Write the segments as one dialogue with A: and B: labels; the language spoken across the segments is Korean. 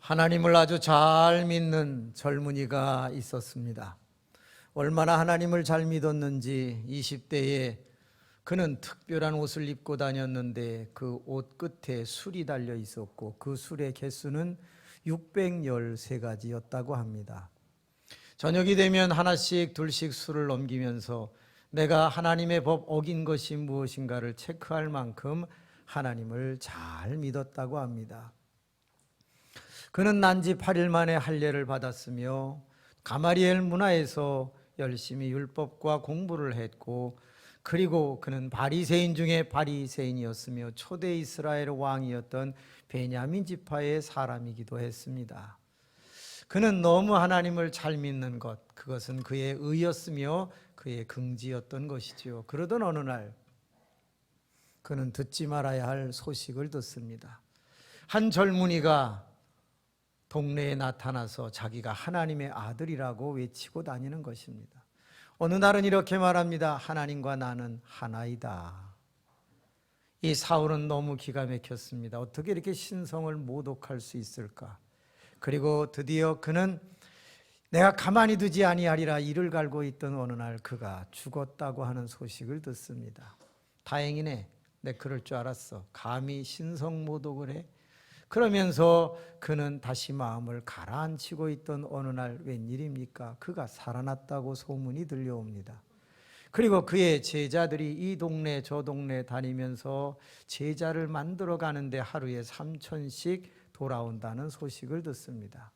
A: 하나님을 아주 잘 믿는 젊은이가 있었습니다. 얼마나 하나님을 잘 믿었는지 20대에 그는 특별한 옷을 입고 다녔는데 그 옷 끝에 술이 달려 있었고 그 술의 개수는 613가지였다고 합니다. 저녁이 되면 하나씩 둘씩 술을 넘기면서 내가 하나님의 법 어긴 것이 무엇인가를 체크할 만큼 하나님을 잘 믿었다고 합니다. 그는 난지 8일 만에 할례를 받았으며 가마리엘 문화에서 열심히 율법과 공부를 했고, 그리고 그는 바리새인 중에 바리새인이었으며 초대 이스라엘 왕이었던 베냐민 지파의 사람이기도 했습니다. 그는 너무 하나님을 잘 믿는 것, 그것은 그의 의였으며 그의 긍지였던 것이지요. 그러던 어느 날 그는 듣지 말아야 할 소식을 듣습니다. 한 젊은이가 동네에 나타나서 자기가 하나님의 아들이라고 외치고 다니는 것입니다. 어느 날은 이렇게 말합니다. 하나님과 나는 하나이다. 이 사울은 너무 기가 막혔습니다. 어떻게 이렇게 신성을 모독할 수 있을까? 그리고 드디어 그는 내가 가만히 두지 아니하리라 이를 갈고 있던 어느 날 그가 죽었다고 하는 소식을 듣습니다. 다행이네. 내 그럴 줄 알았어. 감히 신성 모독을 해? 그러면서 그는 다시 마음을 가라앉히고 있던 어느 날 웬일입니까? 그가 살아났다고 소문이 들려옵니다. 그리고 그의 제자들이 이 동네 저 동네 다니면서 제자를 만들어 가는데 하루에 3,000씩 돌아온다는 소식을 듣습니다.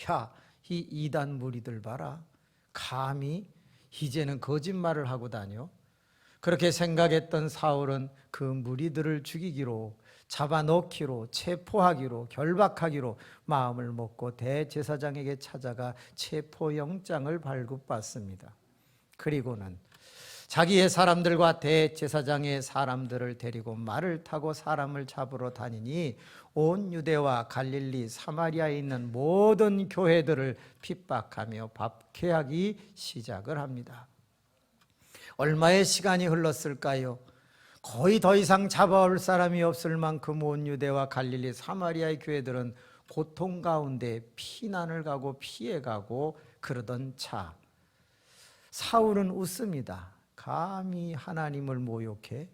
A: 야, 이 이단 무리들 봐라. 감히 이제는 거짓말을 하고 다녀. 그렇게 생각했던 사울은 그 무리들을 죽이기로, 잡아넣기로, 체포하기로, 결박하기로 마음을 먹고 대제사장에게 찾아가 체포영장을 발급받습니다. 그리고는 자기의 사람들과 대제사장의 사람들을 데리고 말을 타고 사람을 잡으러 다니니 온 유대와 갈릴리, 사마리아에 있는 모든 교회들을 핍박하며 박해하기 시작을 합니다. 얼마의 시간이 흘렀을까요? 거의 더 이상 잡아올 사람이 없을 만큼 온 유대와 갈릴리, 사마리아의 교회들은 고통 가운데 피난을 가고 피해가고 그러던 차, 사울은 웃습니다. 감히 하나님을 모욕해?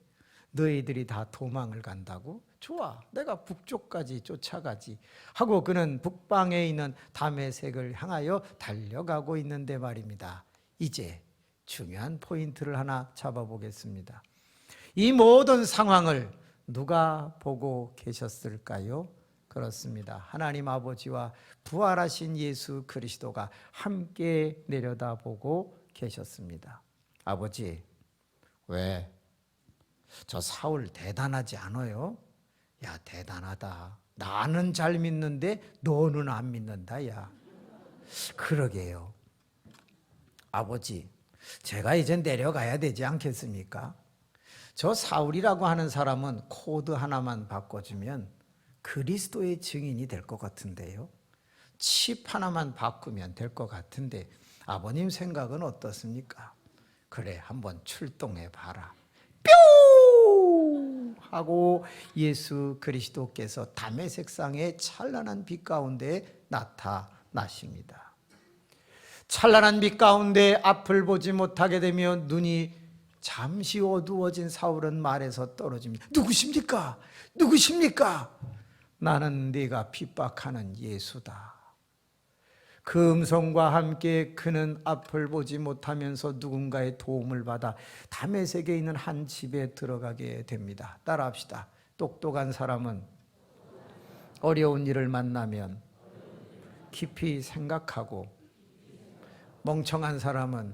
A: 너희들이 다 도망을 간다고? 좋아, 내가 북쪽까지 쫓아가지 하고 그는 북방에 있는 다메섹을 향하여 달려가고 있는데 말입니다. 이제 중요한 포인트를 하나 잡아보겠습니다. 이 모든 상황을 누가 보고 계셨을까요? 그렇습니다. 하나님 아버지와 부활하신 예수 그리스도가 함께 내려다보고 계셨습니다. 아버지, 왜? 저 사울 대단하지 않아요? 야, 대단하다. 나는 잘 믿는데 너는 안 믿는다. 야, 그러게요. 아버지, 제가 이제 내려가야 되지 않겠습니까? 저 사울이라고 하는 사람은 코드 하나만 바꿔주면 그리스도의 증인이 될 것 같은데요. 칩 하나만 바꾸면 될 것 같은데 아버님 생각은 어떻습니까? 그래, 한번 출동해 봐라. 뿅! 하고 예수 그리스도께서 다메섹상의 찬란한 빛 가운데 나타나십니다. 찬란한 빛 가운데 앞을 보지 못하게 되며 눈이 잠시 어두워진 사울은 말에서 떨어집니다. 누구십니까? 누구십니까? 나는 네가 핍박하는 예수다. 그 음성과 함께 그는 앞을 보지 못하면서 누군가의 도움을 받아 다메섹에 있는 한 집에 들어가게 됩니다. 따라합시다. 똑똑한 사람은 어려운 일을 만나면 깊이 생각하고, 멍청한 사람은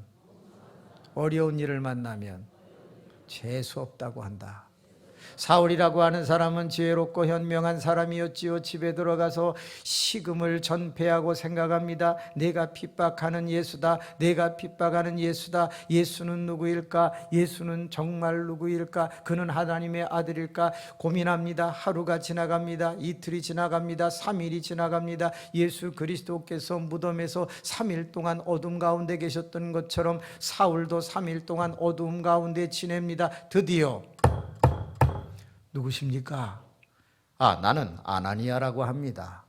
A: 어려운 일을 만나면 재수 없다고 한다. 사울이라고 하는 사람은 지혜롭고 현명한 사람이었지요. 집에 들어가서 식음을 전폐하고 생각합니다. 내가 핍박하는 예수다. 내가 핍박하는 예수다. 예수는 누구일까? 예수는 정말 누구일까? 그는 하나님의 아들일까? 고민합니다. 하루가 지나갑니다. 이틀이 지나갑니다. 3일이 지나갑니다. 예수 그리스도께서 무덤에서 3일 동안 어둠 가운데 계셨던 것처럼 사울도 3일 동안 어둠 가운데 지냅니다. 드디어 누구십니까? 나는 아나니아라고 합니다.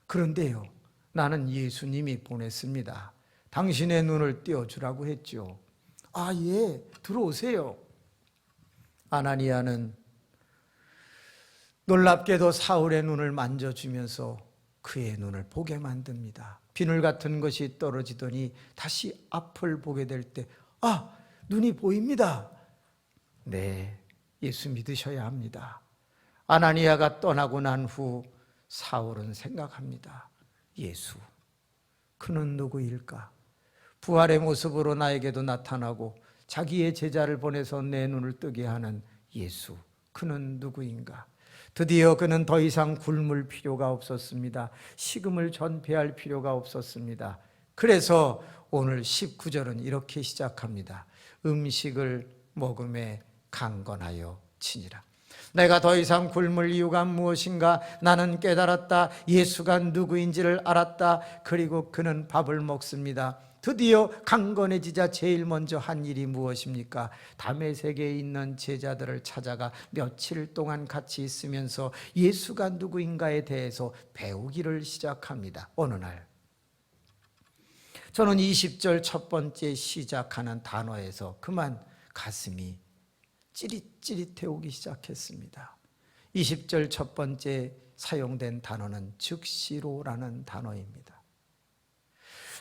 A: 그런데요, 나는 예수님이 보냈습니다. 당신의 눈을 띄워주라고 했죠. 아, 예, 들어오세요. 아나니아는 놀랍게도 사울의 눈을 만져주면서 그의 눈을 보게 만듭니다. 비늘 같은 것이 떨어지더니 다시 앞을 보게 될 때, 아, 눈이 보입니다. 네, 예수 믿으셔야 합니다. 아나니아가 떠나고 난 후 사울은 생각합니다. 예수, 그는 누구일까? 부활의 모습으로 나에게도 나타나고 자기의 제자를 보내서 내 눈을 뜨게 하는 예수, 그는 누구인가? 드디어 그는 더 이상 굶을 필요가 없었습니다. 식음을 전폐할 필요가 없었습니다. 그래서 오늘 19절은 이렇게 시작합니다. 음식을 먹음에 강건하여 치니라. 내가 더 이상 굶을 이유가 무엇인가? 나는 깨달았다. 예수가 누구인지를 알았다. 그리고 그는 밥을 먹습니다. 드디어 강건해지자 제일 먼저 한 일이 무엇입니까? 다메섹에 있는 제자들을 찾아가 며칠 동안 같이 있으면서 예수가 누구인가에 대해서 배우기를 시작합니다. 어느 날 저는 20절 첫 번째 시작하는 단어에서 그만 가슴이 찌릿찌릿해 오기 시작했습니다. 20절 첫 번째 사용된 단어는 즉시로라는 단어입니다.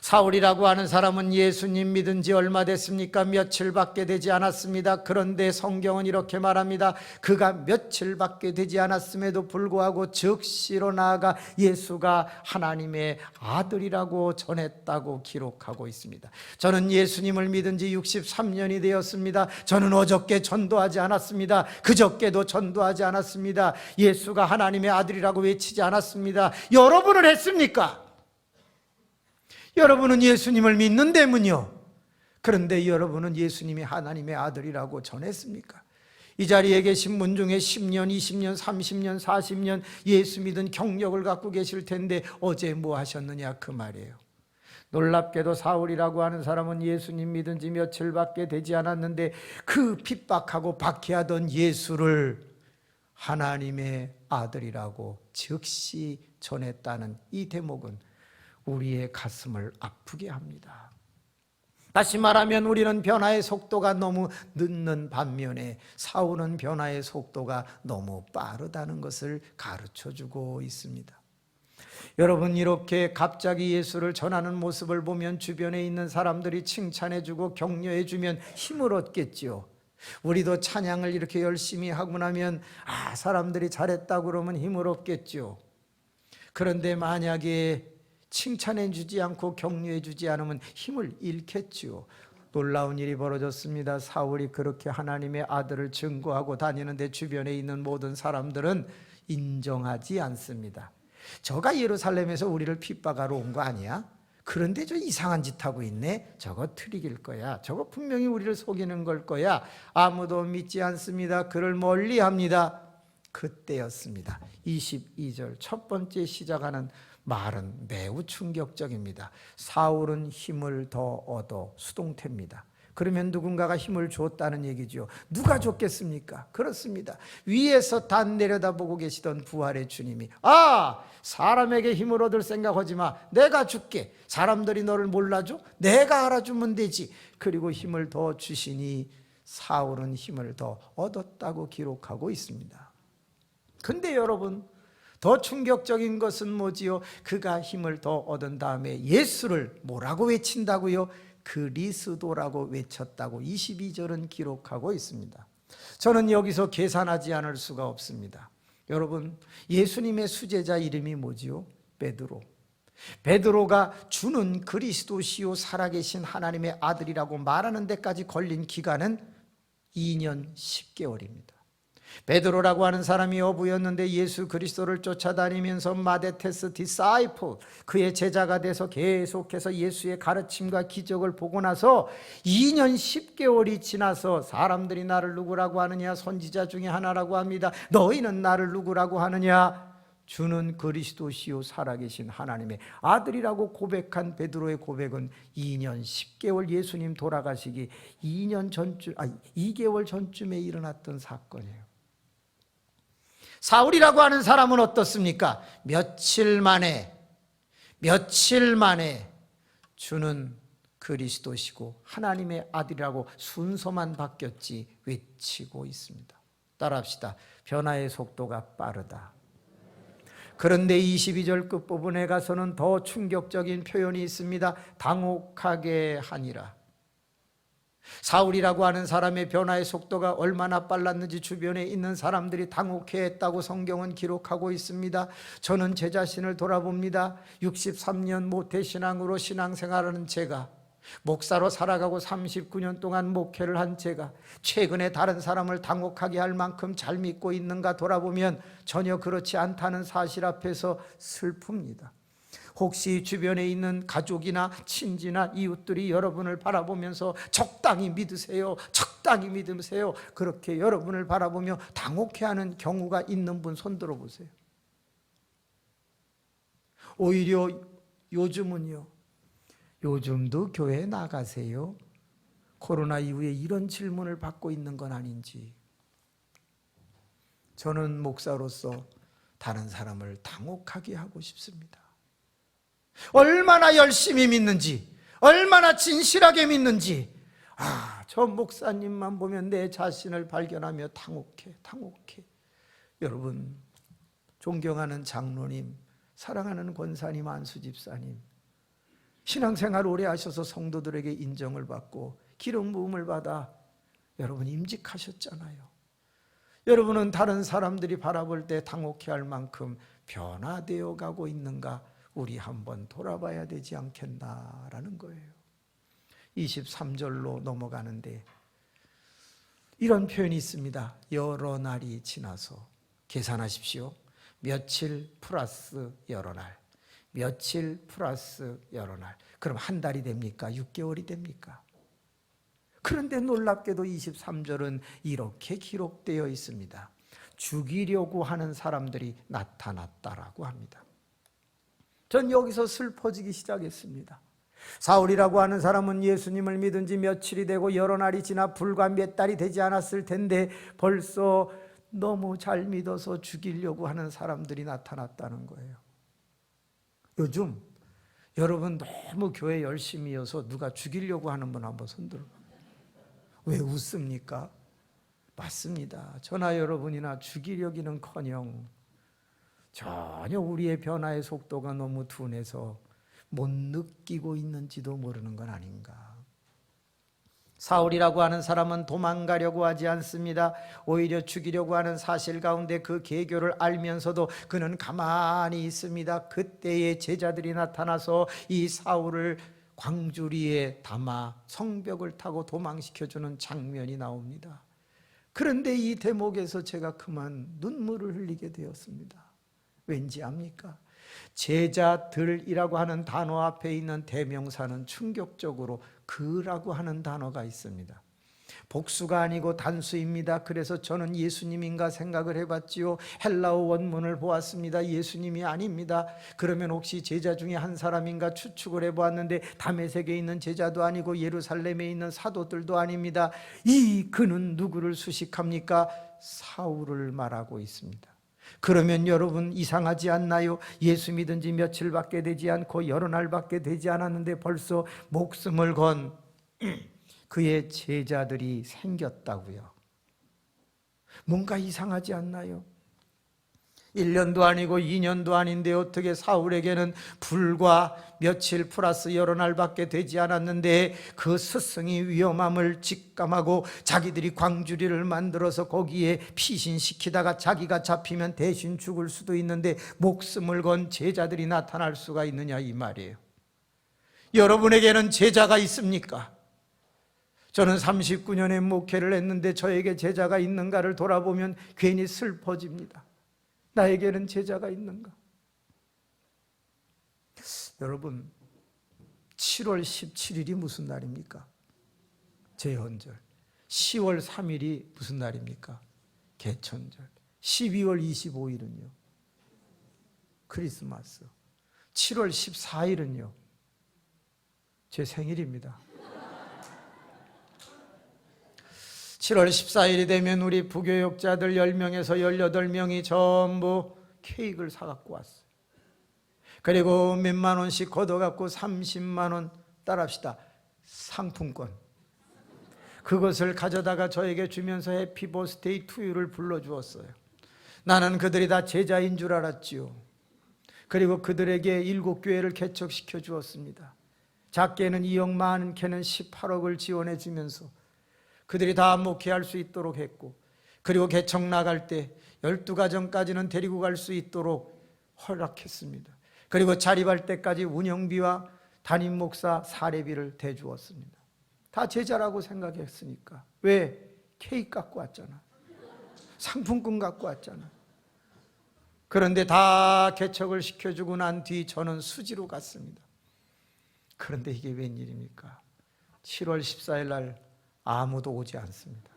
A: 사울이라고 하는 사람은 예수님 믿은 지 얼마 됐습니까? 며칠밖에 되지 않았습니다. 그런데 성경은 이렇게 말합니다. 그가 며칠밖에 되지 않았음에도 불구하고 즉시로 나아가 예수가 하나님의 아들이라고 전했다고 기록하고 있습니다. 저는 예수님을 믿은 지 63년이 되었습니다. 저는 어저께 전도하지 않았습니다. 그저께도 전도하지 않았습니다. 예수가 하나님의 아들이라고 외치지 않았습니다. 여러분은 했습니까? 여러분은 예수님을 믿는다면요. 그런데 여러분은 예수님이 하나님의 아들이라고 전했습니까? 이 자리에 계신 분 중에 10년, 20년, 30년, 40년 예수 믿은 경력을 갖고 계실 텐데 어제 뭐 하셨느냐 그 말이에요. 놀랍게도 사울이라고 하는 사람은 예수님 믿은 지 며칠밖에 되지 않았는데 그 핍박하고 박해하던 예수를 하나님의 아들이라고 즉시 전했다는 이 대목은 우리의 가슴을 아프게 합니다. 다시 말하면 우리는 변화의 속도가 너무 늦는 반면에 사울은 변화의 속도가 너무 빠르다는 것을 가르쳐주고 있습니다. 여러분, 이렇게 갑자기 예수를 전하는 모습을 보면 주변에 있는 사람들이 칭찬해주고 격려해주면 힘을 얻겠지요. 우리도 찬양을 이렇게 열심히 하고 나면 사람들이 잘했다고 그러면 힘을 얻겠죠. 그런데 만약에 칭찬해 주지 않고 격려해 주지 않으면 힘을 잃겠지요. 놀라운 일이 벌어졌습니다. 사울이 그렇게 하나님의 아들을 증거하고 다니는데 주변에 있는 모든 사람들은 인정하지 않습니다. 저가 예루살렘에서 우리를 핍박하러 온 거 아니야? 그런데 저 이상한 짓 하고 있네. 저거 트릭일 거야. 저거 분명히 우리를 속이는 걸 거야. 아무도 믿지 않습니다. 그를 멀리합니다. 그때였습니다. 22절 첫 번째 시작하는 말은 매우 충격적입니다. 사울은 힘을 더 얻어 수동태입니다. 그러면 누군가가 힘을 줬다는 얘기죠. 누가 줬겠습니까? 그렇습니다. 위에서 단 내려다보고 계시던 부활의 주님이 사람에게 힘을 얻을 생각하지 마. 내가 줄게. 사람들이 너를 몰라줘? 내가 알아주면 되지. 그리고 힘을 더 주시니 사울은 힘을 더 얻었다고 기록하고 있습니다. 근데 여러분, 더 충격적인 것은 뭐지요? 그가 힘을 더 얻은 다음에 예수를 뭐라고 외친다고요? 그리스도라고 외쳤다고 22절은 기록하고 있습니다. 저는 여기서 계산하지 않을 수가 없습니다. 여러분, 예수님의 수제자 이름이 뭐지요? 베드로. 베드로가 주는 그리스도시요 살아계신 하나님의 아들이라고 말하는 데까지 걸린 기간은 2년 10개월입니다. 베드로라고 하는 사람이 어부였는데 예수 그리스도를 쫓아다니면서 마데테스 디사이플, 그의 제자가 돼서 계속해서 예수의 가르침과 기적을 보고 나서 2년 10개월이 지나서 사람들이 나를 누구라고 하느냐? 선지자 중에 하나라고 합니다. 너희는 나를 누구라고 하느냐? 주는 그리스도시요 살아계신 하나님의 아들이라고 고백한 베드로의 고백은 2년 10개월 예수님 돌아가시기 2개월 전쯤에 일어났던 사건이에요. 사울이라고 하는 사람은 어떻습니까? 며칠 만에 며칠 만에 주는 그리스도시고 하나님의 아들이라고 순서만 바뀌었지 외치고 있습니다. 따라합시다. 변화의 속도가 빠르다. 그런데 22절 끝부분에 가서는 더 충격적인 표현이 있습니다. 당혹하게 하니라. 사울이라고 하는 사람의 변화의 속도가 얼마나 빨랐는지 주변에 있는 사람들이 당혹해했다고 성경은 기록하고 있습니다. 저는 제 자신을 돌아봅니다. 63년 모태신앙으로 신앙생활하는 제가, 목사로 살아가고 39년 동안 목회를 한 제가 최근에 다른 사람을 당혹하게 할 만큼 잘 믿고 있는가 돌아보면 전혀 그렇지 않다는 사실 앞에서 슬픕니다. 혹시 주변에 있는 가족이나 친지나 이웃들이 여러분을 바라보면서 적당히 믿으세요, 적당히 믿으세요, 그렇게 여러분을 바라보며 당혹해하는 경우가 있는 분 손 들어보세요. 오히려 요즘은요, 요즘도 교회 나가세요? 코로나 이후에 이런 질문을 받고 있는 건 아닌지. 저는 목사로서 다른 사람을 당혹하게 하고 싶습니다. 얼마나 열심히 믿는지, 얼마나 진실하게 믿는지, 저 목사님만 보면 내 자신을 발견하며 당혹해. 여러분, 존경하는 장로님, 사랑하는 권사님, 안수 집사님, 신앙생활 오래 하셔서 성도들에게 인정을 받고 기름 부음을 받아 여러분 임직하셨잖아요. 여러분은 다른 사람들이 바라볼 때 당혹해할 만큼 변화되어 가고 있는가 우리 한번 돌아봐야 되지 않겠나라는 거예요. 23절로 넘어가는데 이런 표현이 있습니다. 여러 날이 지나서. 계산하십시오. 며칠 플러스 여러 날, 며칠 플러스 여러 날. 그럼 한 달이 됩니까? 6개월이 됩니까? 그런데 놀랍게도 23절은 이렇게 기록되어 있습니다. 죽이려고 하는 사람들이 나타났다라고 합니다. 전 여기서 슬퍼지기 시작했습니다. 사울이라고 하는 사람은 예수님을 믿은 지 며칠이 되고 여러 날이 지나 불과 몇 달이 되지 않았을 텐데 벌써 너무 잘 믿어서 죽이려고 하는 사람들이 나타났다는 거예요. 요즘 여러분 너무 교회 열심히여서 누가 죽이려고 하는 분 한번 손들어. 왜 웃습니까? 맞습니다. 저나 여러분이나 죽이려기는커녕 전혀 우리의 변화의 속도가 너무 둔해서 못 느끼고 있는지도 모르는 건 아닌가. 사울이라고 하는 사람은 도망가려고 하지 않습니다. 오히려 죽이려고 하는 사실 가운데 그 계교를 알면서도 그는 가만히 있습니다. 그때의 제자들이 나타나서 이 사울을 광주리에 담아 성벽을 타고 도망시켜주는 장면이 나옵니다. 그런데 이 대목에서 제가 그만 눈물을 흘리게 되었습니다. 왠지 압니까? 제자들이라고 하는 단어 앞에 있는 대명사는 충격적으로 그라고 하는 단어가 있습니다. 복수가 아니고 단수입니다. 그래서 저는 예수님인가 생각을 해봤지요. 헬라어 원문을 보았습니다. 예수님이 아닙니다. 그러면 혹시 제자 중에 한 사람인가 추측을 해보았는데 다메섹에 있는 제자도 아니고 예루살렘에 있는 사도들도 아닙니다. 이 그는 누구를 수식합니까? 사울을 말하고 있습니다. 그러면 여러분 이상하지 않나요? 예수 믿은 지 며칠밖에 되지 않고 여러 날밖에 되지 않았는데 벌써 목숨을 건 그의 제자들이 생겼다고요. 뭔가 이상하지 않나요? 1년도 아니고 2년도 아닌데 어떻게 사울에게는 불과 며칠 플러스 여러 날밖에 되지 않았는데 그 스승이 위험함을 직감하고 자기들이 광주리를 만들어서 거기에 피신시키다가 자기가 잡히면 대신 죽을 수도 있는데 목숨을 건 제자들이 나타날 수가 있느냐 이 말이에요. 여러분에게는 제자가 있습니까? 저는 39년의 목회를 했는데 저에게 제자가 있는가를 돌아보면 괜히 슬퍼집니다. 나에게는 제자가 있는가? 여러분, 7월 17일이 무슨 날입니까? 제헌절. 10월 3일이 무슨 날입니까? 개천절. 12월 25일은요? 크리스마스. 7월 14일은요? 제 생일입니다. 7월 14일이 되면 우리 부교육자들 10명에서 18명이 전부 케이크를 사갖고 왔어요. 그리고 몇만 원씩 걷어갖고 30만 원 따라합시다. 상품권. 그것을 가져다가 저에게 주면서 해피 버스데이 투유를 불러주었어요. 나는 그들이 다 제자인 줄 알았지요. 그리고 그들에게 7교회를 개척시켜 주었습니다. 작게는 2억, 많게는 18억을 지원해 주면서 그들이 다 목회할 수 있도록 했고, 그리고 개척 나갈 때 12가정까지는 데리고 갈 수 있도록 허락했습니다. 그리고 자립할 때까지 운영비와 담임 목사 사례비를 대주었습니다. 다 제자라고 생각했으니까. 왜? 케이크 갖고 왔잖아. 상품권 갖고 왔잖아. 그런데 다 개척을 시켜주고 난 뒤 저는 수지로 갔습니다. 그런데 이게 웬일입니까? 7월 14일 날 아무도 오지 않습니다.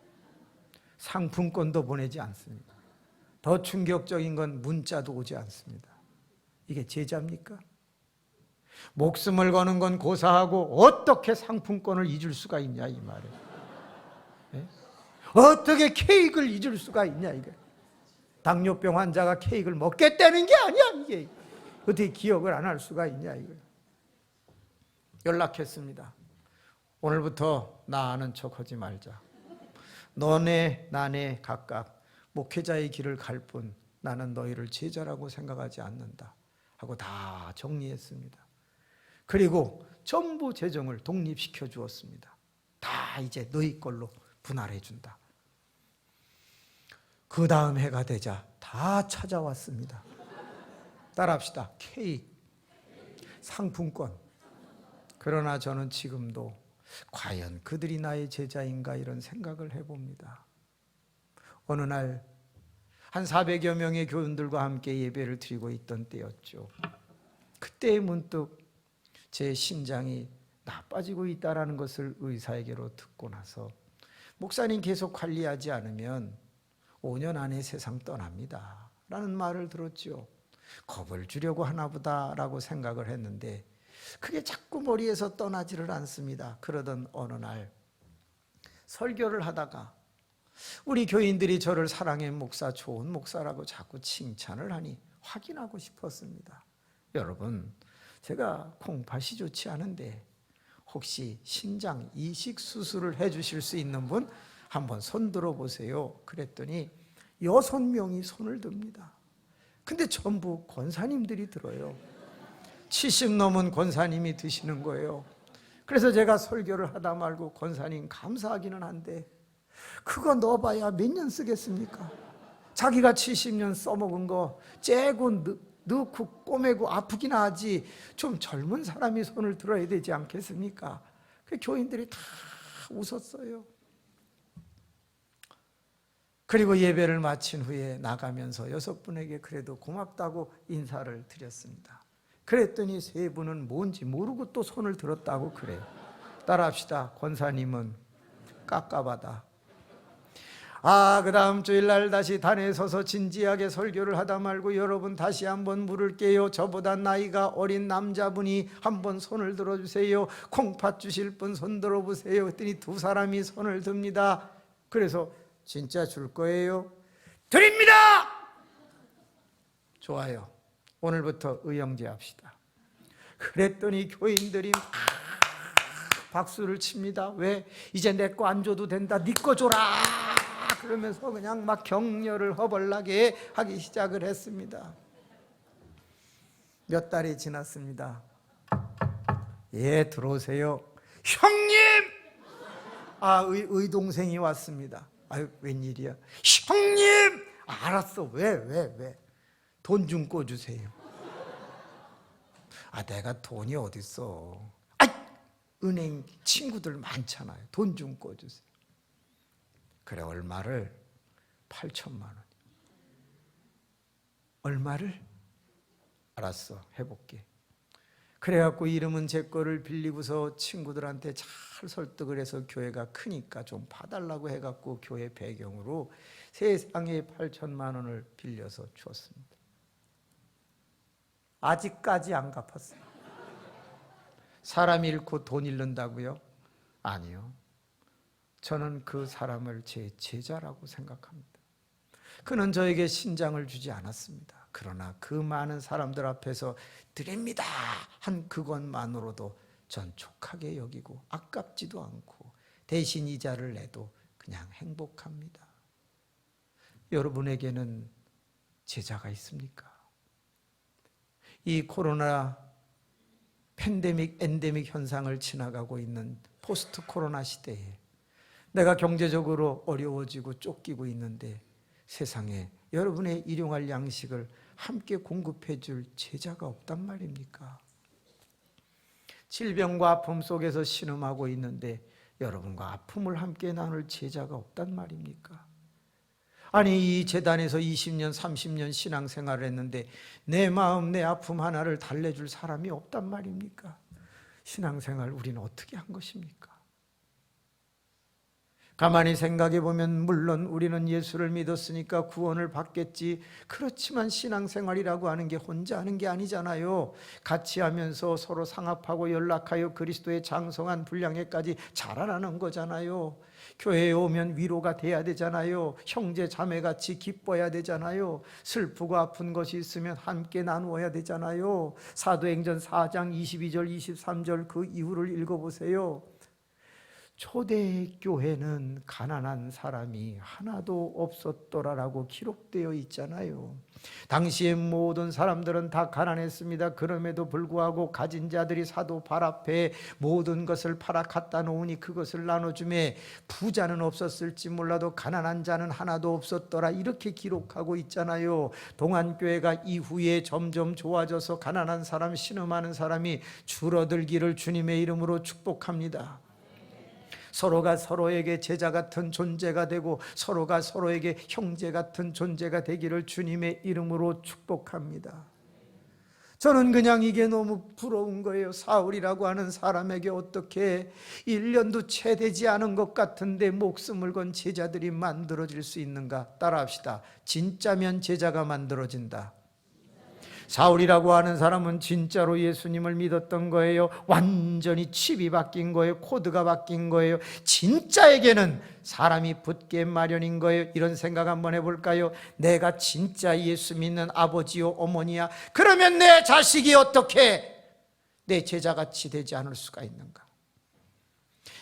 A: 상품권도 보내지 않습니다. 더 충격적인 건 문자도 오지 않습니다. 이게 제자입니까? 목숨을 거는 건 고사하고 어떻게 상품권을 잊을 수가 있냐 이 말이에요. 네? 어떻게 케이크를 잊을 수가 있냐 이게. 당뇨병 환자가 케이크를 먹겠다는 게 아니야 이게. 어떻게 기억을 안 할 수가 있냐 이거. 연락했습니다. 오늘부터 나 아는 척하지 말자. 너네 나네 각각 목회자의 길을 갈 뿐 나는 너희를 제자라고 생각하지 않는다 하고 다 정리했습니다. 그리고 전부 재정을 독립시켜 주었습니다. 다 이제 너희 걸로 분할해 준다. 그 다음 해가 되자 다 찾아왔습니다. 따라합시다. 케이크, 상품권. 그러나 저는 지금도 과연 그들이 나의 제자인가 이런 생각을 해봅니다. 어느 날 한 400여 명의 교인들과 함께 예배를 드리고 있던 때였죠. 그때 문득 제 심장이 나빠지고 있다는 것을 의사에게로 듣고 나서 목사님 계속 관리하지 않으면 5년 안에 세상 떠납니다 라는 말을 들었죠. 겁을 주려고 하나보다 라고 생각을 했는데 그게 자꾸 머리에서 떠나지를 않습니다. 그러던 어느 날 설교를 하다가 우리 교인들이 저를 사랑의 목사, 좋은 목사라고 자꾸 칭찬을 하니 확인하고 싶었습니다. 여러분, 제가 콩팥이 좋지 않은데 혹시 신장 이식 수술을 해주실 수 있는 분 한번 손 들어보세요. 그랬더니 6명이 손을 듭니다. 근데 전부 권사님들이 들어요. 70 넘은 권사님이 드시는 거예요. 그래서 제가 설교를 하다 말고 권사님 감사하기는 한데 그거 넣어봐야 몇 년 쓰겠습니까? 자기가 70년 써먹은 거 째고 넣고 꼬매고 아프기나 하지 좀 젊은 사람이 손을 들어야 되지 않겠습니까? 그 교인들이 다 웃었어요. 그리고 예배를 마친 후에 나가면서 6분에게 그래도 고맙다고 인사를 드렸습니다. 그랬더니 3분은 뭔지 모르고 또 손을 들었다고 그래요. 따라합시다. 권사님은 깝깝하다. 그 다음 주일날 다시 단에 서서 진지하게 설교를 하다 말고 여러분 다시 한번 물을게요. 저보다 나이가 어린 남자분이 한번 손을 들어주세요. 콩팥 주실 분 손 들어보세요. 그랬더니 2사람이 손을 듭니다. 그래서 진짜 줄 거예요? 드립니다! 좋아요. 오늘부터 의형제 합시다. 그랬더니 교인들이 막 박수를 칩니다. 왜? 이제 내 거 안 줘도 된다. 네 거 줘라. 그러면서 그냥 막 격려를 허벌나게 하기 시작을 했습니다. 몇 달이 지났습니다. 예, 들어오세요. 형님! 의동생이 왔습니다. 아유, 웬일이야? 형님! 알았어. 왜? 돈 좀 꿔주세요. 내가 돈이 어딨어. 은행 친구들 많잖아요. 돈 좀 꿔주세요. 그래, 얼마를? 8천만 원. 얼마를? 알았어, 해볼게. 그래갖고 이름은 제 거를 빌리고서 친구들한테 잘 설득을 해서 교회가 크니까 좀 봐달라고 해갖고 교회 배경으로 세상에 8천만 원을 빌려서 주었습니다. 아직까지 안 갚았어요. 사람 잃고 돈 잃는다고요? 아니요. 저는 그 사람을 제 제자라고 생각합니다. 그는 저에게 신장을 주지 않았습니다. 그러나 그 많은 사람들 앞에서 드립니다 한 그것만으로도 전 족하게 여기고 아깝지도 않고 대신 이자를 내도 그냥 행복합니다. 여러분에게는 제자가 있습니까? 이 코로나 팬데믹, 엔데믹 현상을 지나가고 있는 포스트 코로나 시대에 내가 경제적으로 어려워지고 쫓기고 있는데 세상에 여러분의 일용할 양식을 함께 공급해 줄 제자가 없단 말입니까? 질병과 아픔 속에서 신음하고 있는데 여러분과 아픔을 함께 나눌 제자가 없단 말입니까? 아니 이 재단에서 20년 30년 신앙생활을 했는데 내 마음 내 아픔 하나를 달래줄 사람이 없단 말입니까? 신앙생활 우리는 어떻게 한 것입니까? 가만히 생각해 보면 물론 우리는 예수를 믿었으니까 구원을 받겠지. 그렇지만 신앙생활이라고 하는 게 혼자 하는 게 아니잖아요. 같이 하면서 서로 상합하고 연락하여 그리스도의 장성한 분량에까지 자라나는 거잖아요. 교회에 오면 위로가 돼야 되잖아요. 형제 자매같이 기뻐야 되잖아요. 슬프고 아픈 것이 있으면 함께 나누어야 되잖아요. 사도행전 4장 22절 23절 그 이후를 읽어보세요. 초대교회는 가난한 사람이 하나도 없었더라라고 기록되어 있잖아요. 당시의 모든 사람들은 다 가난했습니다. 그럼에도 불구하고 가진 자들이 사도 발 앞에 모든 것을 팔아 갖다 놓으니 그것을 나눠주매 부자는 없었을지 몰라도 가난한 자는 하나도 없었더라 이렇게 기록하고 있잖아요. 동안교회가 이후에 점점 좋아져서 가난한 사람, 신음하는 사람이 줄어들기를 주님의 이름으로 축복합니다. 서로가 서로에게 제자 같은 존재가 되고 서로가 서로에게 형제 같은 존재가 되기를 주님의 이름으로 축복합니다. 저는 그냥 이게 너무 부러운 거예요. 사울이라고 하는 사람에게 어떻게 1년도 채 되지 않은 것 같은데 목숨을 건 제자들이 만들어질 수 있는가? 따라합시다. 진짜면 제자가 만들어진다. 사울이라고 하는 사람은 진짜로 예수님을 믿었던 거예요. 완전히 칩이 바뀐 거예요. 코드가 바뀐 거예요. 진짜에게는 사람이 붙게 마련인 거예요. 이런 생각 한번 해볼까요? 내가 진짜 예수 믿는 아버지요 어머니야. 그러면 내 자식이 어떻게 내 제자같이 되지 않을 수가 있는가?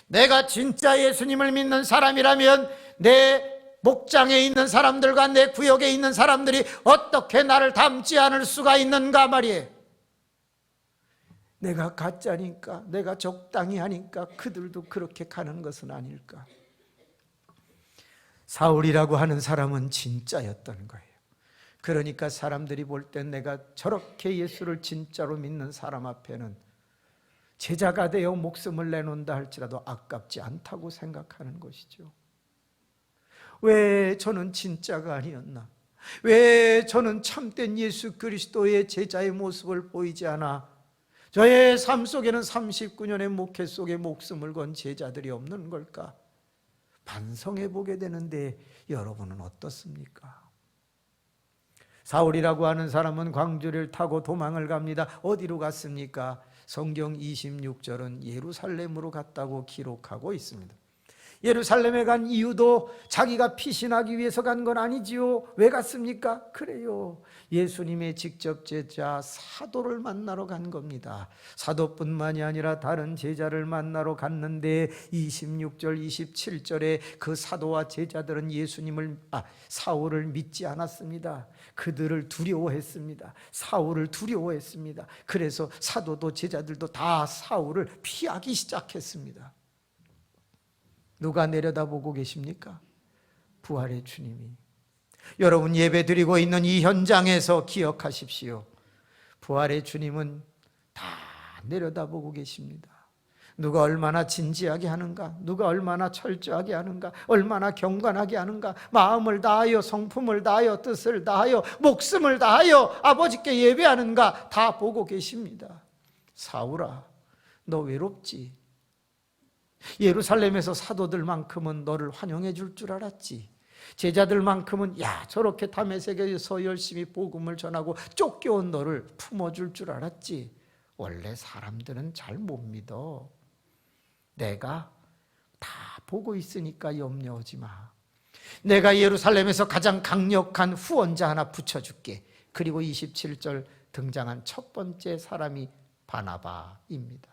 A: 내가 진짜 예수님을 믿는 사람이라면 내 목장에 있는 사람들과 내 구역에 있는 사람들이 어떻게 나를 닮지 않을 수가 있는가 말이에요. 내가 가짜니까, 내가 적당히 하니까 그들도 그렇게 가는 것은 아닐까. 사울이라고 하는 사람은 진짜였던 거예요. 그러니까 사람들이 볼 땐 내가 저렇게 예수를 진짜로 믿는 사람 앞에는 제자가 되어 목숨을 내놓는다 할지라도 아깝지 않다고 생각하는 것이죠. 왜 저는 진짜가 아니었나? 왜 저는 참된 예수 그리스도의 제자의 모습을 보이지 않아? 저의 삶 속에는 39년의 목회 속에 목숨을 건 제자들이 없는 걸까? 반성해 보게 되는데 여러분은 어떻습니까? 사울이라고 하는 사람은 광주를 타고 도망을 갑니다. 어디로 갔습니까? 성경 26절은 예루살렘으로 갔다고 기록하고 있습니다. 예루살렘에 간 이유도 자기가 피신하기 위해서 간 건 아니지요. 왜 갔습니까? 그래요. 예수님의 직접 제자 사도를 만나러 간 겁니다. 사도뿐만이 아니라 다른 제자를 만나러 갔는데 26절 27절에 그 사도와 제자들은 사울을 믿지 않았습니다. 그들을 두려워했습니다. 사울을 두려워했습니다. 그래서 사도도 제자들도 다 사울을 피하기 시작했습니다. 누가 내려다보고 계십니까? 부활의 주님이. 여러분 예배드리고 있는 이 현장에서 기억하십시오. 부활의 주님은 다 내려다보고 계십니다. 누가 얼마나 진지하게 하는가, 누가 얼마나 철저하게 하는가, 얼마나 경건하게 하는가, 마음을 다하여 성품을 다하여 뜻을 다하여 목숨을 다하여 아버지께 예배하는가 다 보고 계십니다. 사울아, 너 외롭지? 예루살렘에서 사도들만큼은 너를 환영해 줄 줄 알았지. 제자들만큼은 저렇게 다메섹에서 열심히 복음을 전하고 쫓겨온 너를 품어줄 줄 알았지. 원래 사람들은 잘 못 믿어. 내가 다 보고 있으니까 염려하지 마. 내가 예루살렘에서 가장 강력한 후원자 하나 붙여줄게. 그리고 27절 등장한 첫 번째 사람이 바나바입니다.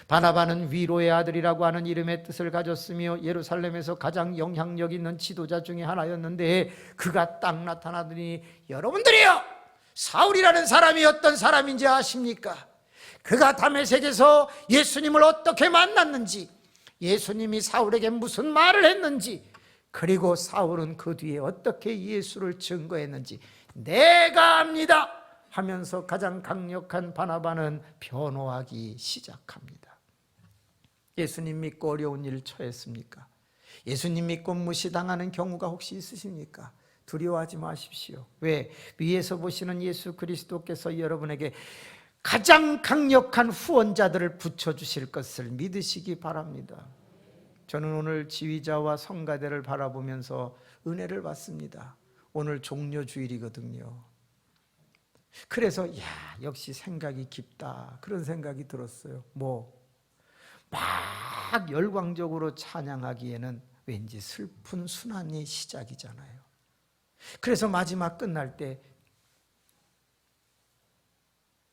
A: 바나바는 위로의 아들이라고 하는 이름의 뜻을 가졌으며 예루살렘에서 가장 영향력 있는 지도자 중에 하나였는데 그가 딱 나타나더니, 여러분들이요, 사울이라는 사람이 어떤 사람인지 아십니까? 그가 다메섹에서 예수님을 어떻게 만났는지, 예수님이 사울에게 무슨 말을 했는지, 그리고 사울은 그 뒤에 어떻게 예수를 증거했는지 내가 압니다 하면서 가장 강력한 바나바는 변호하기 시작합니다. 예수님 믿고 어려운 일을 처했습니까? 예수님 믿고 무시당하는 경우가 혹시 있으십니까? 두려워하지 마십시오. 왜? 위에서 보시는 예수 그리스도께서 여러분에게 가장 강력한 후원자들을 붙여주실 것을 믿으시기 바랍니다. 저는 오늘 지휘자와 성가대를 바라보면서 은혜를 받습니다. 오늘 종료주일이거든요. 그래서 역시 생각이 깊다, 그런 생각이 들었어요. 막 열광적으로 찬양하기에는 왠지 슬픈 순환의 시작이잖아요. 그래서 마지막 끝날 때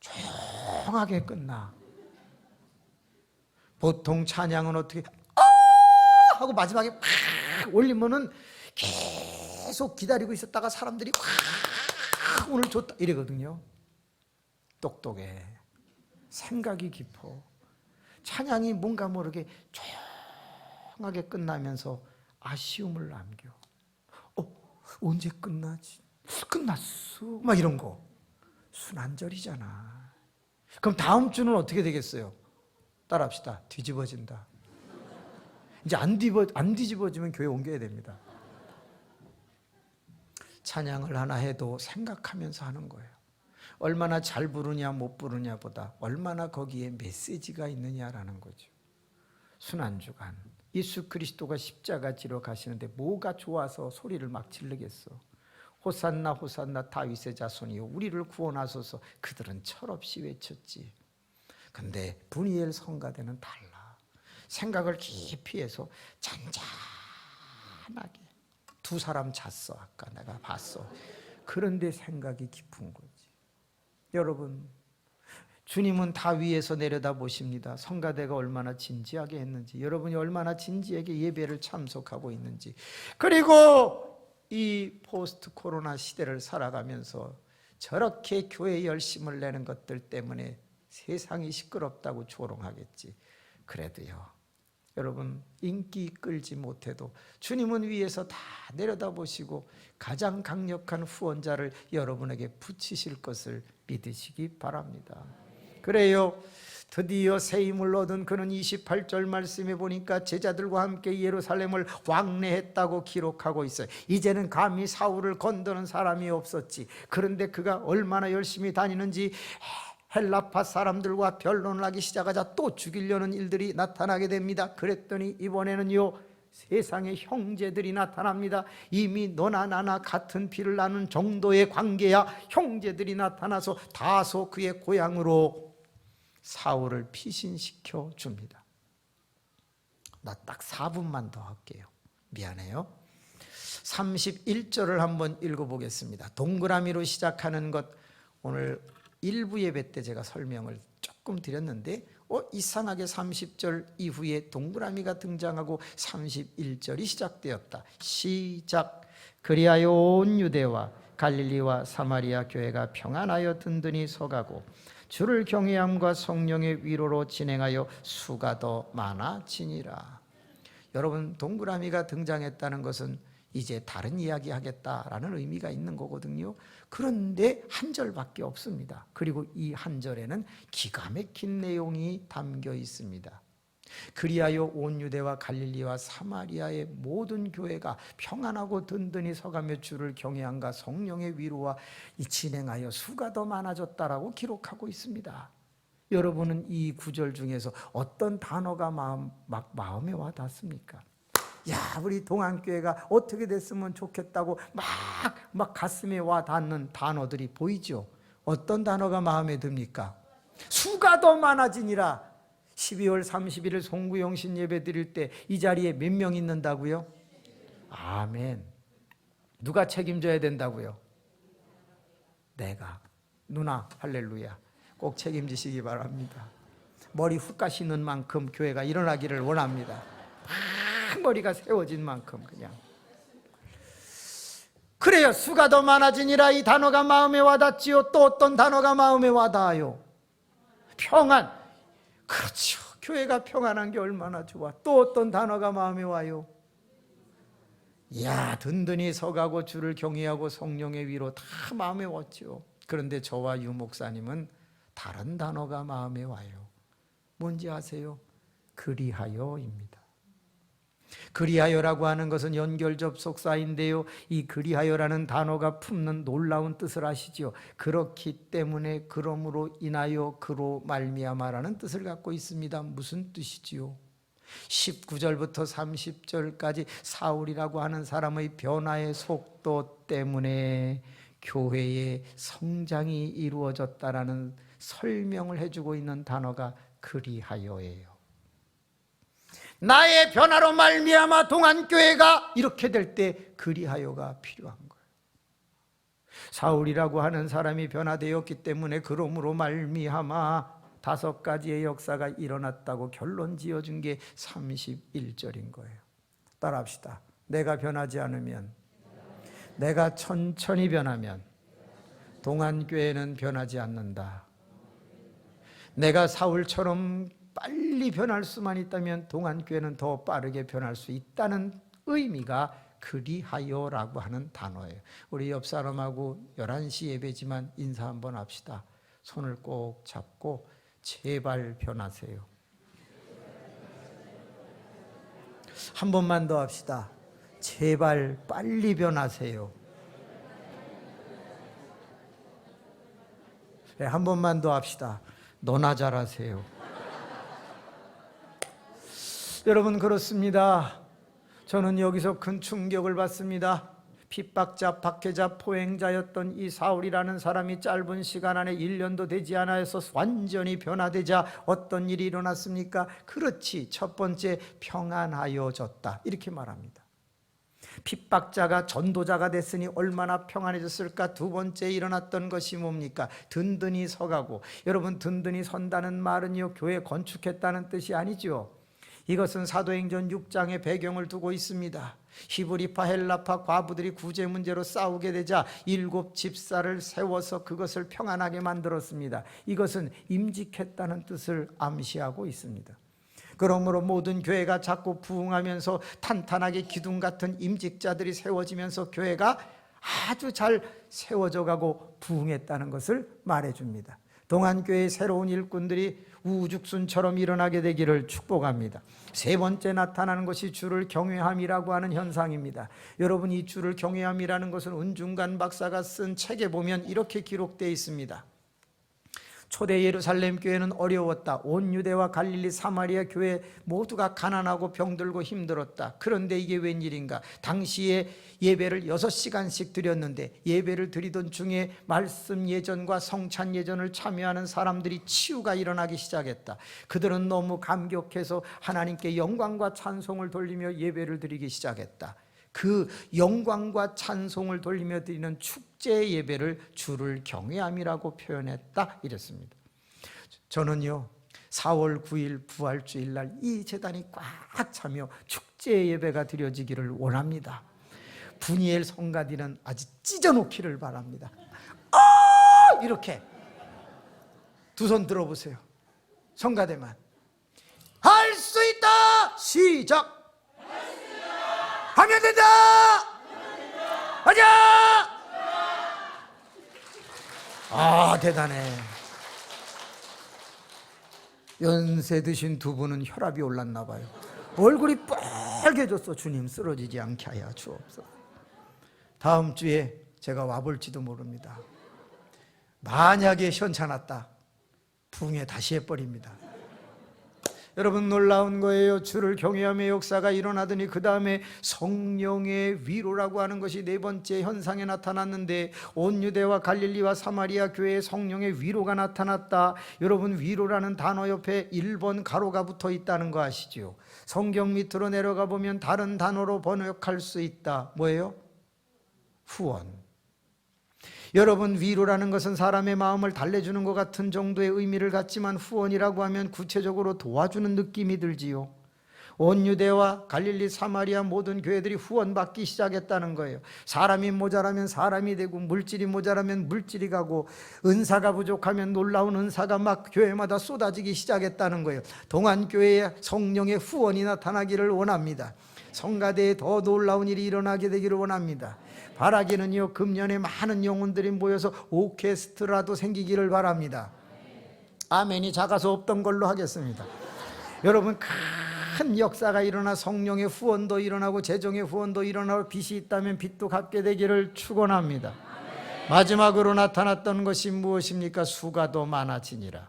A: 조용하게 끝나. 보통 찬양은 어떻게 하고 마지막에 팍 올리면은 계속 기다리고 있었다가 사람들이 확 오늘 좋다 이러거든요. 똑똑해. 생각이 깊어. 찬양이 뭔가 모르게 조용하게 끝나면서 아쉬움을 남겨. 언제 끝나지? 끝났어. 막 이런 거. 순환절이잖아. 그럼 다음 주는 어떻게 되겠어요? 따라합시다. 뒤집어진다. 이제 안 뒤집어지면 교회 옮겨야 됩니다. 찬양을 하나 해도 생각하면서 하는 거예요. 얼마나 잘 부르냐 못 부르냐보다 얼마나 거기에 메시지가 있느냐라는 거죠. 순환주간, 예수 그리스도가 십자가 지러 가시는데 뭐가 좋아서 소리를 막 지르겠어. 호산나 호산나 다윗의 자손이요 우리를 구원하소서. 그들은 철없이 외쳤지. 근데 분이엘 성가대는 달라. 생각을 깊이 해서 잔잔하게. 두 사람 잤어. 아까 내가 봤어. 그런데 생각이 깊은 거지. 여러분, 주님은 다 위에서 내려다 보십니다. 성가대가 얼마나 진지하게 했는지, 여러분이 얼마나 진지하게 예배를 참석하고 있는지, 그리고 이 포스트 코로나 시대를 살아가면서 저렇게 교회 열심을 내는 것들 때문에 세상이 시끄럽다고 조롱하겠지. 그래도요, 여러분, 인기 끌지 못해도 주님은 위에서 다 내려다보시고 가장 강력한 후원자를 여러분에게 붙이실 것을 믿으시기 바랍니다. 그래요, 드디어 새 힘을 얻은 그는 28절 말씀에 보니까 제자들과 함께 예루살렘을 왕래했다고 기록하고 있어요. 이제는 감히 사울을 건드는 사람이 없었지. 그런데 그가 얼마나 열심히 다니는지 헬라파 사람들과 변론을 하기 시작하자 또 죽이려는 일들이 나타나게 됩니다. 그랬더니 이번에는요, 세상의 형제들이 나타납니다. 이미 너나 나나 같은 피를 나눈 정도의 관계야 형제들이 나타나서 다소 그의 고향으로 사울을 피신시켜 줍니다. 나 딱 4분만 더 할게요. 미안해요. 31절을 한번 읽어보겠습니다. 동그라미로 시작하는 것, 오늘 일부 예배 때 제가 설명을 조금 드렸는데 이상하게 30절 이후에 동그라미가 등장하고 31절이 시작되었다. 시작. 그리하여 온 유대와 갈릴리와 사마리아 교회가 평안하여 든든히 서가고 주를 경외함과 성령의 위로로 진행하여 수가 더 많아지니라. 여러분, 동그라미가 등장했다는 것은 이제 다른 이야기 하겠다라는 의미가 있는 거거든요. 그런데 한 절밖에 없습니다. 그리고 이 한 절에는 기가 막힌 내용이 담겨 있습니다. 그리하여 온 유대와 갈릴리와 사마리아의 모든 교회가 평안하고 든든히 서가며 주를 경외함과 성령의 위로와 진행하여 수가 더 많아졌다라고 기록하고 있습니다. 여러분은 이 구절 중에서 어떤 단어가 마음에 와 닿습니까? 야, 우리 동안교회가 어떻게 됐으면 좋겠다고 막 가슴에 와 닿는 단어들이 보이죠? 어떤 단어가 마음에 듭니까? 수가 더 많아지니라. 12월 31일 송구영신 예배 드릴 때 이 자리에 몇 명 있는다고요? 아멘. 누가 책임져야 된다고요? 내가. 누나 할렐루야. 꼭 책임지시기 바랍니다. 머리 훅 가시는 만큼 교회가 일어나기를 원합니다. 막 머리가 세워진 만큼 그냥. 그래요. 수가 더 많아지니라. 이 단어가 마음에 와닿지요. 또 어떤 단어가 마음에 와닿아요? 평안. 그렇죠. 교회가 평안한 게 얼마나 좋아. 또 어떤 단어가 마음에 와요? 이야, 든든히 서가고 주를 경외하고 성령의 위로 다 마음에 왔죠. 그런데 저와 유 목사님은 다른 단어가 마음에 와요. 뭔지 아세요? 그리하여입니다. 그리하여라고 하는 것은 연결 접속사인데요, 이 그리하여라는 단어가 품는 놀라운 뜻을 아시죠? 그렇기 때문에, 그러므로 인하여, 그로 말미암아라는 뜻을 갖고 있습니다. 무슨 뜻이지요? 19절부터 30절까지 사울이라고 하는 사람의 변화의 속도 때문에 교회의 성장이 이루어졌다라는 설명을 해주고 있는 단어가 그리하여예요. 나의 변화로 말미암아 동안교회가 이렇게 될 때 그리하여가 필요한 거예요. 사울이라고 하는 사람이 변화되었기 때문에 그러므로 말미암아 5가지의 역사가 일어났다고 결론 지어준 게 31절인 거예요. 따라합시다. 내가 변하지 않으면, 내가 천천히 변하면 동안교회는 변하지 않는다. 내가 사울처럼 빨리 변할 수만 있다면 동안교회는 더 빠르게 변할 수 있다는 의미가 그리하여라고 하는 단어예요. 우리 옆 사람하고 11시 예배지만 인사 한번 합시다. 손을 꼭 잡고 제발 변하세요. 한 번만 더 합시다. 제발 빨리 변하세요. 네, 한 번만 더 합시다. 너나 잘하세요. 여러분, 그렇습니다. 저는 여기서 큰 충격을 받습니다. 핍박자, 박해자, 포행자였던 이 사울이라는 사람이 짧은 시간 안에 1년도 되지 않아서 완전히 변화되자 어떤 일이 일어났습니까? 그렇지, 첫 번째, 평안하여졌다, 이렇게 말합니다. 핍박자가 전도자가 됐으니 얼마나 평안해졌을까? 두 번째 일어났던 것이 뭡니까? 든든히 서가고. 여러분, 든든히 선다는 말은요, 교회 건축했다는 뜻이 아니죠. 이것은 사도행전 6장의 배경을 두고 있습니다. 히브리파, 헬라파 과부들이 구제 문제로 싸우게 되자 7 집사를 세워서 그것을 평안하게 만들었습니다. 이것은 임직했다는 뜻을 암시하고 있습니다. 그러므로 모든 교회가 자꾸 부흥하면서 탄탄하게 기둥 같은 임직자들이 세워지면서 교회가 아주 잘 세워져 가고 부흥했다는 것을 말해줍니다. 동안교회의 새로운 일꾼들이 우죽순처럼 일어나게 되기를 축복합니다. 세 번째 나타나는 것이 주를 경외함이라고 하는 현상입니다. 여러분, 이 주를 경외함이라는 것은 은중간 박사가 쓴 책에 보면 이렇게 기록되어 있습니다. 초대 예루살렘 교회는 어려웠다. 온 유대와 갈릴리, 사마리아 교회 모두가 가난하고 병들고 힘들었다. 그런데 이게 웬일인가? 당시에 예배를 6시간씩 드렸는데 예배를 드리던 중에 말씀 예전과 성찬 예전을 참여하는 사람들이 치유가 일어나기 시작했다. 그들은 너무 감격해서 하나님께 영광과 찬송을 돌리며 예배를 드리기 시작했다. 그 영광과 찬송을 돌리며 드리는 축제 예배를 주를 경외함이라고 표현했다, 이랬습니다. 저는요, 4월 9일 부활주일날 이 제단이 꽉 차며 축제 예배가 드려지기를 원합니다. 분이엘 성가디는 아주 찢어놓기를 바랍니다. 이렇게 두 손 들어보세요. 성가대만 할 수 있다. 시작. 하면 된다! 가자! 아, 대단해. 연세 드신 두 분은 혈압이 올랐나 봐요. 얼굴이 빨개졌어. 주님, 쓰러지지 않게 하여 주옵소서. 다음 주에 제가 와볼지도 모릅니다. 만약에 현찮았다, 부흥에 다시 해버립니다. 여러분, 놀라운 거예요. 주를 경외함의 역사가 일어나더니 그 다음에 성령의 위로라고 하는 것이 네 번째 현상에 나타났는데, 온 유대와 갈릴리와 사마리아 교회에 성령의 위로가 나타났다. 여러분, 위로라는 단어 옆에 1번 가로가 붙어 있다는 거 아시죠? 성경 밑으로 내려가 보면 다른 단어로 번역할 수 있다. 뭐예요? 후원. 여러분, 위로라는 것은 사람의 마음을 달래주는 것 같은 정도의 의미를 갖지만 후원이라고 하면 구체적으로 도와주는 느낌이 들지요. 온 유대와 갈릴리, 사마리아 모든 교회들이 후원받기 시작했다는 거예요. 사람이 모자라면 사람이 되고, 물질이 모자라면 물질이 가고, 은사가 부족하면 놀라운 은사가 막 교회마다 쏟아지기 시작했다는 거예요. 동안교회에 성령의 후원이 나타나기를 원합니다. 성가대에 더 놀라운 일이 일어나게 되기를 원합니다. 바라기는요, 금년에 많은 영혼들이 모여서 오케스트라도 생기기를 바랍니다. 아멘이 작아서 없던 걸로 하겠습니다. 여러분, 큰 역사가 일어나 성령의 후원도 일어나고 재정의 후원도 일어나고, 빚이 있다면 빚도 갚게 되기를 축원합니다. 마지막으로 나타났던 것이 무엇입니까? 수가 더 많아지니라.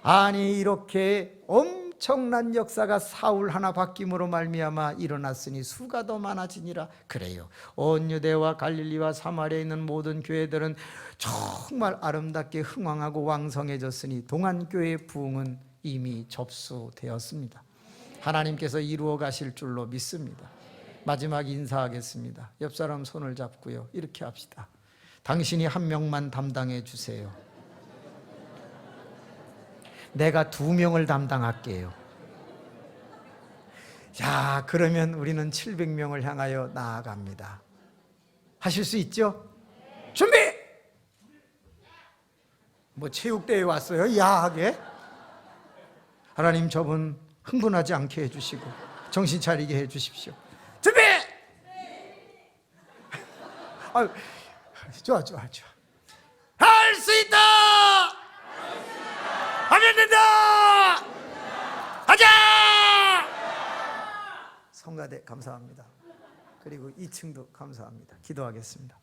A: 아니, 이렇게 엄청난 역사가 사울 하나 바뀜으로 말미암아 일어났으니 수가 더 많아지니라. 그래요. 온 유대와 갈릴리와 사마리아에 있는 모든 교회들은 정말 아름답게 흥왕하고 왕성해졌으니 동안교회의 부흥은 이미 접수되었습니다. 하나님께서 이루어 가실 줄로 믿습니다. 마지막 인사하겠습니다. 옆 사람 손을 잡고요, 이렇게 합시다. 당신이 한 명만 담당해 주세요. 내가 2명을 담당할게요. 자, 그러면 우리는 700명을 향하여 나아갑니다. 하실 수 있죠? 준비! 뭐 체육대회 왔어요? 야하게? 하나님, 저분 흥분하지 않게 해주시고 정신 차리게 해주십시오. 준비! 아유, 좋아. 할 수 있다! 하면 된다! 하자! 성가대 감사합니다. 그리고 2층도 감사합니다. 기도하겠습니다.